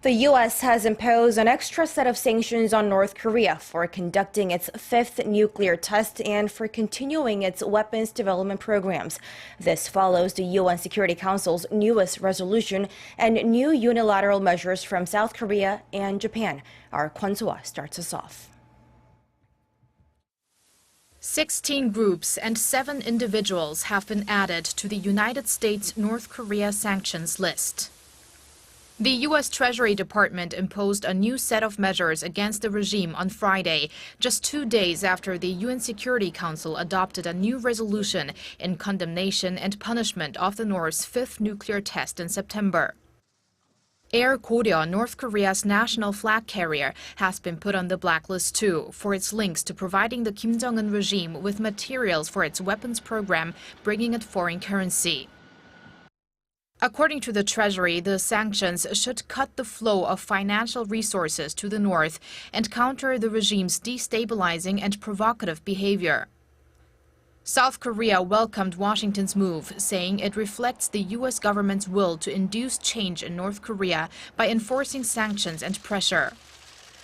The U.S. has imposed an extra set of sanctions on North Korea for conducting its fifth nuclear test and for continuing its weapons development programs. This follows the UN Security Council's newest resolution and new unilateral measures from South Korea and Japan. Our Kwon Soa starts us off. 16 groups and 7 individuals have been added to the United States-North Korea sanctions list. The U.S. Treasury Department imposed a new set of measures against the regime on Friday, just 2 days after the UN Security Council adopted a new resolution in condemnation and punishment of the North's fifth nuclear test in September. Air Koryo, North Korea's national flag carrier, has been put on the blacklist too for its links to providing the Kim Jong-un regime with materials for its weapons program, bringing it foreign currency. According to the Treasury, the sanctions should cut the flow of financial resources to the north and counter the regime's destabilizing and provocative behavior. South Korea welcomed Washington's move, saying it reflects the U.S. government's will to induce change in North Korea by enforcing sanctions and pressure.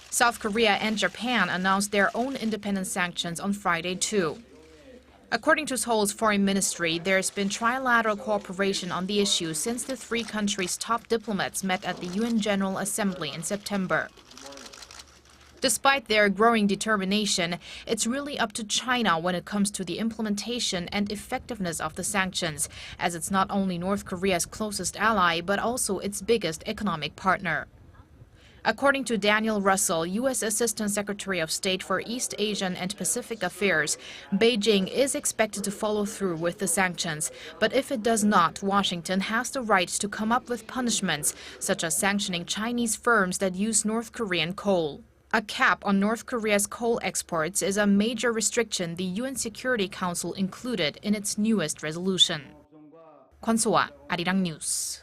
South Korea and Japan announced their own independent sanctions on Friday too. According to Seoul's foreign ministry, there's been trilateral cooperation on the issue since the three countries' top diplomats met at the UN General Assembly in September. Despite their growing determination, it's really up to China when it comes to the implementation and effectiveness of the sanctions, as it's not only North Korea's closest ally, but also its biggest economic partner. According to Daniel Russell, U.S. Assistant Secretary of State for East Asian and Pacific Affairs, Beijing is expected to follow through with the sanctions. But if it does not, Washington has the right to come up with punishments, such as sanctioning Chinese firms that use North Korean coal. A cap on North Korea's coal exports is a major restriction the UN Security Council included in its newest resolution. Kwon Soa, Arirang News.